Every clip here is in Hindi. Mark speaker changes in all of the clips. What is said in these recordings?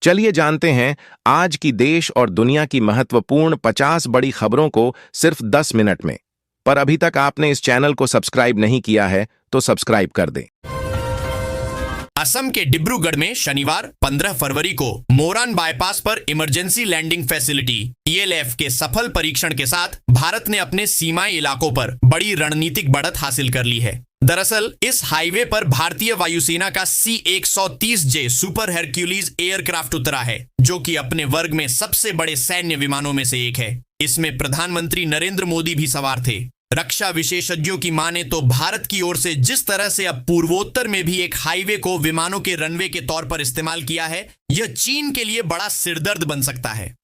Speaker 1: चलिए जानते हैं आज की देश और दुनिया की महत्वपूर्ण 50 बड़ी खबरों को सिर्फ 10 मिनट में। पर अभी तक आपने इस चैनल को सब्सक्राइब नहीं किया है तो सब्सक्राइब कर दें।
Speaker 2: असम के डिब्रूगढ़ में शनिवार 15 फरवरी को मोरान बाईपास पर इमरजेंसी लैंडिंग फैसिलिटी ELF के सफल परीक्षण के साथ भारत ने अपने सीमाई इलाकों पर बड़ी रणनीतिक बढ़त हासिल कर ली है। दरअसल इस हाईवे पर भारतीय वायुसेना का C-130J सुपर हरक्यूलिस एयरक्राफ्ट उतरा है, जो कि अपने वर्ग में सबसे बड़े सैन्य विमानों में से एक है। इसमें प्रधानमंत्री नरेंद्र मोदी भी सवार थे। रक्षा विशेषज्ञों की माने तो भारत की ओर से जिस तरह से अब पूर्वोत्तर में भी एक हाईवे को विमानों के रनवे के तौर पर इस्तेमाल किया है, यह चीन के लिए बड़ा सिरदर्द बन सकता है।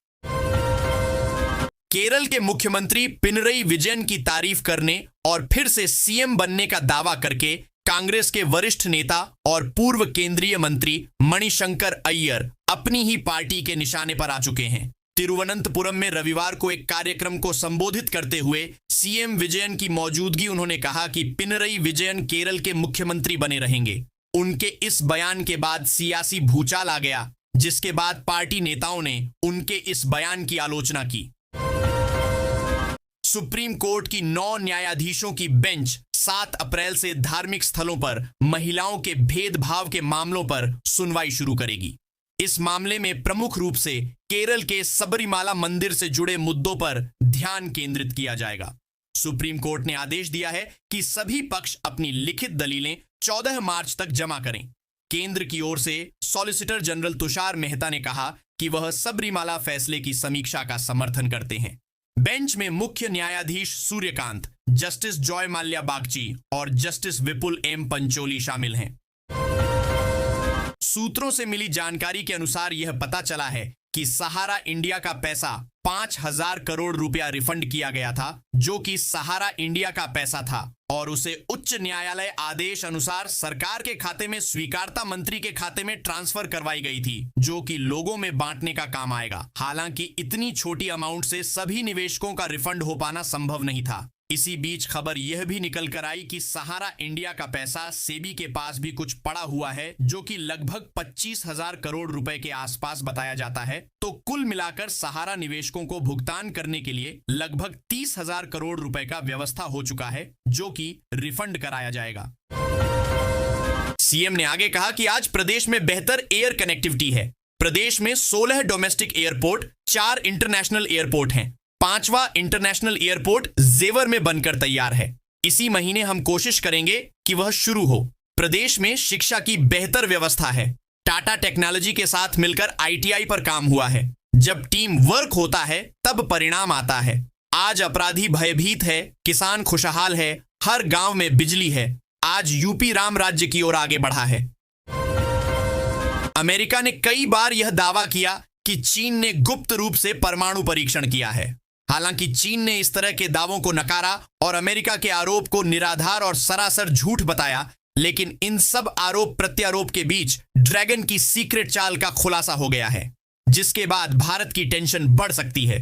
Speaker 2: केरल के मुख्यमंत्री पिनरई विजयन की तारीफ करने और फिर से CM बनने का दावा करके कांग्रेस के वरिष्ठ नेता और पूर्व केंद्रीय मंत्री मणिशंकर अय्यर अपनी ही पार्टी के निशाने पर आ चुके हैं। तिरुवनंतपुरम में रविवार को एक कार्यक्रम को संबोधित करते हुए CM विजयन की मौजूदगी उन्होंने कहा कि पिनरई विजयन केरल के मुख्यमंत्री बने रहेंगे। उनके इस बयान के बाद सियासी भूचाल आ गया, जिसके बाद पार्टी नेताओं ने उनके इस बयान की आलोचना की। सुप्रीम कोर्ट की 9 न्यायाधीशों की बेंच 7 अप्रैल से धार्मिक स्थलों पर महिलाओं के भेदभाव के मामलों पर सुनवाई शुरू करेगी। इस मामले में प्रमुख रूप से केरल के सबरीमाला मंदिर से जुड़े मुद्दों पर ध्यान केंद्रित किया जाएगा। सुप्रीम कोर्ट ने आदेश दिया है कि सभी पक्ष अपनी लिखित दलीलें 14 मार्च तक जमा करें। केंद्र की ओर से सॉलिसिटर जनरल तुषार मेहता ने कहा कि वह सबरीमाला फैसले की समीक्षा का समर्थन करते हैं। बेंच में मुख्य न्यायाधीश सूर्यकांत, जस्टिस जॉय माल्या बागची और जस्टिस विपुल M पंचोली शामिल हैं। सूत्रों से मिली जानकारी के अनुसार यह पता चला है कि सहारा इंडिया का पैसा 5,000 करोड़ रुपया रिफंड किया गया था, जो कि सहारा इंडिया का पैसा था और उसे उच्च न्यायालय आदेश अनुसार सरकार के खाते में स्वीकारता मंत्री के खाते में ट्रांसफर करवाई गई थी, जो कि लोगों में बांटने का काम आएगा। हालांकि इतनी छोटी अमाउंट से सभी निवेशकों का रिफंड हो पाना संभव नहीं था। इसी बीच खबर यह भी निकल कर आई कि सहारा इंडिया का पैसा सेबी के पास भी कुछ पड़ा हुआ है, जो कि लगभग 25,000 करोड़ रुपए के आसपास बताया जाता है। तो कुल मिलाकर सहारा निवेशकों को भुगतान करने के लिए लगभग 30,000 करोड़ रुपए का व्यवस्था हो चुका है, जो कि रिफंड कराया जाएगा। CM ने आगे कहा कि आज प्रदेश में बेहतर एयर कनेक्टिविटी है। प्रदेश में 16 डोमेस्टिक एयरपोर्ट, 4 इंटरनेशनल एयरपोर्ट हैं। 5वां इंटरनेशनल एयरपोर्ट जेवर में बनकर तैयार है। इसी महीने हम कोशिश करेंगे कि वह शुरू हो। प्रदेश में शिक्षा की बेहतर व्यवस्था है। टाटा टेक्नोलॉजी के साथ मिलकर ITI पर काम हुआ है। जब टीम वर्क होता है तब परिणाम आता है। आज अपराधी भयभीत है, किसान खुशहाल है, हर गांव में बिजली है। आज यूपी राम राज्य की ओर आगे बढ़ा है। अमेरिका ने कई बार यह दावा किया कि चीन ने गुप्त रूप से परमाणु परीक्षण किया है। हालांकि चीन ने इस तरह के दावों को नकारा और अमेरिका के आरोप को निराधार और सरासर झूठ बताया, लेकिन इन सब आरोप प्रत्यारोप के बीच ड्रैगन की सीक्रेट चाल का खुलासा हो गया है, जिसके बाद भारत की टेंशन बढ़ सकती है।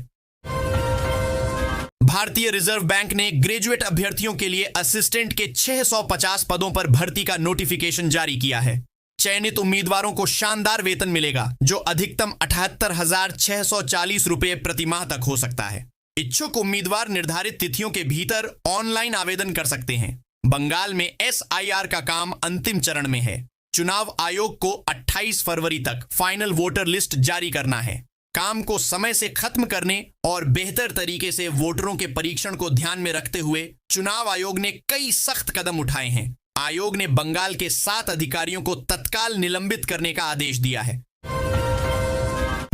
Speaker 2: भारतीय रिजर्व बैंक ने ग्रेजुएट अभ्यर्थियों के लिए असिस्टेंट के 650 पदों पर भर्ती का नोटिफिकेशन जारी किया है। चयनित उम्मीदवारों को शानदार वेतन मिलेगा, जो अधिकतम 78,640 रुपये प्रति माह तक हो सकता है। इच्छुक उम्मीदवार निर्धारित तिथियों के भीतर ऑनलाइन आवेदन कर सकते हैं। बंगाल में SIR का काम अंतिम चरण में है। चुनाव आयोग को 28 फरवरी तक फाइनल वोटर लिस्ट जारी करना है। काम को समय से खत्म करने और बेहतर तरीके से वोटरों के परीक्षण को ध्यान में रखते हुए चुनाव आयोग ने कई सख्त कदम उठाए हैं। आयोग ने बंगाल के 7 अधिकारियों को तत्काल निलंबित करने का आदेश दिया है।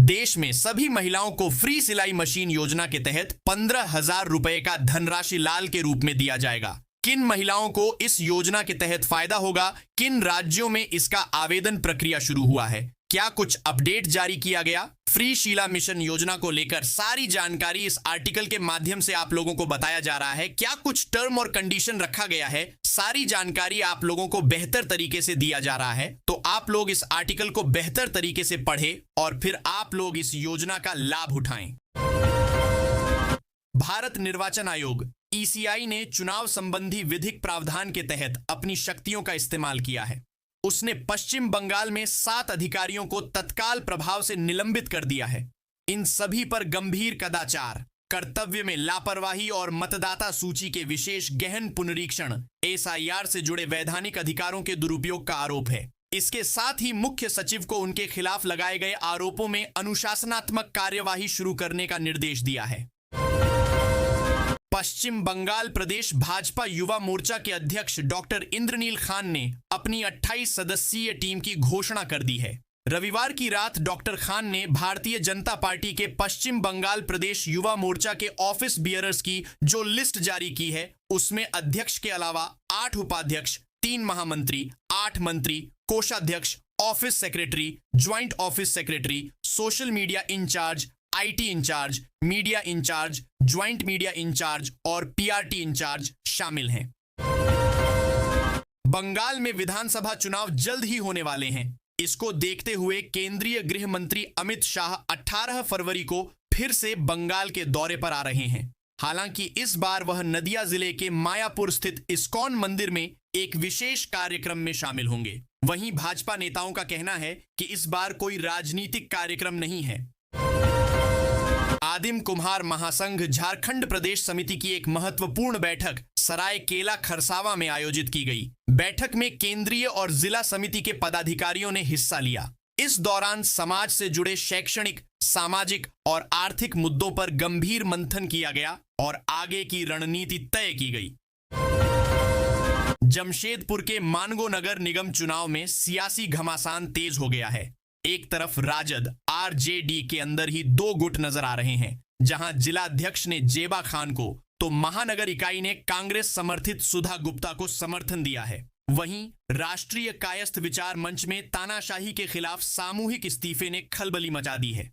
Speaker 2: देश में सभी महिलाओं को फ्री सिलाई मशीन योजना के तहत 15,000 रुपए का धनराशि लाल के रूप में दिया जाएगा। किन महिलाओं को इस योजना के तहत फायदा होगा, किन राज्यों में इसका आवेदन प्रक्रिया शुरू हुआ है, क्या कुछ अपडेट जारी किया गया? फ्री शीला मिशन योजना को लेकर सारी जानकारी इस आर्टिकल के माध्यम से आप लोगों को बताया जा रहा है। क्या कुछ टर्म और कंडीशन रखा गया है, सारी जानकारी आप लोगों को बेहतर तरीके से दिया जा रहा है। तो आप लोग इस आर्टिकल को बेहतर तरीके से पढ़ें और फिर आप लोग इस योजना का लाभ उठाएं। भारत निर्वाचन आयोग ECI ने चुनाव संबंधी विधिक प्रावधान के तहत अपनी शक्तियों का इस्तेमाल किया है। उसने पश्चिम बंगाल में 7 अधिकारियों को तत्काल प्रभाव से निलंबित कर दिया है। इन सभी पर गंभीर कदाचार, कर्तव्य में लापरवाही और मतदाता सूची के विशेष गहन पुनरीक्षण SIR से जुड़े वैधानिक अधिकारों के दुरुपयोग का आरोप है। इसके साथ ही मुख्य सचिव को उनके खिलाफ लगाए गए आरोपों में अनुशासनात्मक कार्यवाही शुरू करने का निर्देश दिया है। पश्चिम बंगाल प्रदेश भाजपा युवा मोर्चा के अध्यक्ष डॉक्टर इंद्रनील खान ने अपनी 28 सदस्यीय टीम की घोषणा कर दी है। रविवार की रात डॉक्टर खान ने भारतीय जनता पार्टी के पश्चिम बंगाल प्रदेश युवा मोर्चा के ऑफिस बियरर्स की जो लिस्ट जारी की है, उसमें अध्यक्ष के अलावा 8 उपाध्यक्ष, 3 महामंत्री, 8 मंत्री, कोषाध्यक्ष, office secretary, joint office secretary, social media incharge, IT incharge, media incharge, joint media incharge और PRT इंचार्ज शामिल हैं। बंगाल में विधानसभा चुनाव जल्द ही होने वाले हैं। इसको देखते हुए केंद्रीय गृह मंत्री अमित शाह 18 फरवरी को फिर से बंगाल के दौरे पर आ रहे हैं। हालांकि इस बार वह नदिया जिले के मायापुर स्थित इस्कॉन मंदिर में एक विशेष कार्यक्रम में शामिल होंगे। वहीं भाजपा नेताओं का कहना है कि इस बार कोई राजनीतिक कार्यक्रम नहीं है। आदिम कुम्हार महासंघ झारखंड प्रदेश समिति की एक महत्वपूर्ण बैठक सरायकेला खरसावा में आयोजित की गई। बैठक में केंद्रीय और जिला समिति के पदाधिकारियों ने हिस्सा लिया। इस दौरान समाज से जुड़े शैक्षणिक, सामाजिक और आर्थिक मुद्दों पर गंभीर मंथन किया गया और आगे की रणनीति तय की गई। जमशेदपुर के मानगो नगर निगम चुनाव में सियासी घमासान तेज हो गया है। एक तरफ राजद RJD के अंदर ही 2 गुट नजर आ रहे हैं, जहां जिलाध्यक्ष ने जेबा खान को तो महानगर इकाई ने कांग्रेस समर्थित सुधा गुप्ता को समर्थन दिया है। वहीं राष्ट्रीय कायस्थ विचार मंच में तानाशाही के खिलाफ सामूहिक इस्तीफे ने खलबली मचा दी है।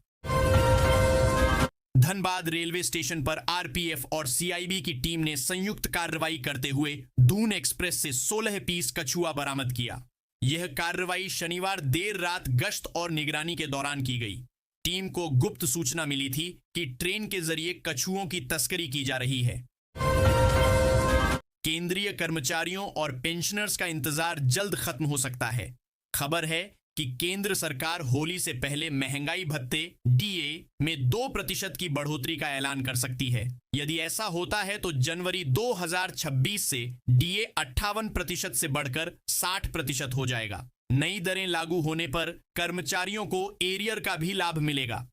Speaker 2: धनबाद रेलवे स्टेशन पर RPF और CIB की टीम ने संयुक्त कार्रवाई करते हुए दून एक्सप्रेस से 16 पीस कछुआ बरामद किया। यह कार्रवाई शनिवार देर रात गश्त और निगरानी के दौरान की गई। टीम को गुप्त सूचना मिली थी कि ट्रेन के जरिए कछुओं की तस्करी की जा रही है। केंद्रीय कर्मचारियों और पेंशनर्स का इंतजार जल्द खत्म हो सकता है। खबर है कि केंद्र सरकार होली से पहले महंगाई भत्ते DA में 2% की बढ़ोतरी का ऐलान कर सकती है। यदि ऐसा होता है तो जनवरी 2026 से DA 58% से बढ़कर 60% हो जाएगा। नई दरें लागू होने पर कर्मचारियों को एरियर का भी लाभ मिलेगा।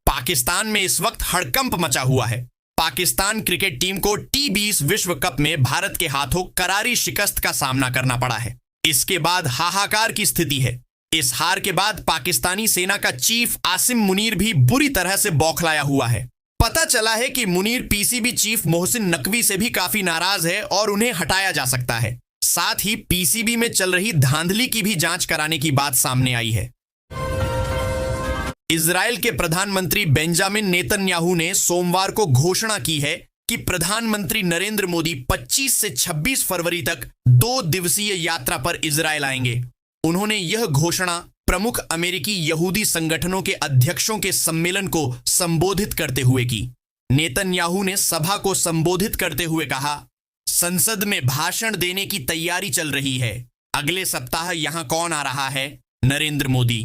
Speaker 2: पाकिस्तान में इस वक्त हड़कंप मचा हुआ है। पाकिस्तान क्रिकेट टीम को T20 विश्व कप में भारत के हाथों करारी शिकस्त का सामना करना पड़ा है। इसके बाद हाहाकार की स्थिति है। इस हार के बाद पाकिस्तानी सेना का चीफ आसिम मुनीर भी बुरी तरह से बौखलाया हुआ है। पता चला है कि मुनीर PCB चीफ मोहसिन नकवी से भी काफी नाराज है और उन्हें हटाया जा सकता है। साथ ही PCB में चल रही धांधली की भी जांच कराने की बात सामने आई है। इजराइल के प्रधानमंत्री बेंजामिन नेतन्याहू ने सोमवार को घोषणा की है कि प्रधानमंत्री नरेंद्र मोदी 25 से 26 फरवरी तक 2 दिवसीय यात्रा पर इजराइल आएंगे। उन्होंने यह घोषणा प्रमुख अमेरिकी यहूदी संगठनों के अध्यक्षों के सम्मेलन को संबोधित करते हुए की। नेतन्याहू ने सभा को संबोधित करते हुए कहा, संसद में भाषण देने की तैयारी चल रही है। अगले सप्ताह यहां कौन आ रहा है? नरेंद्र मोदी।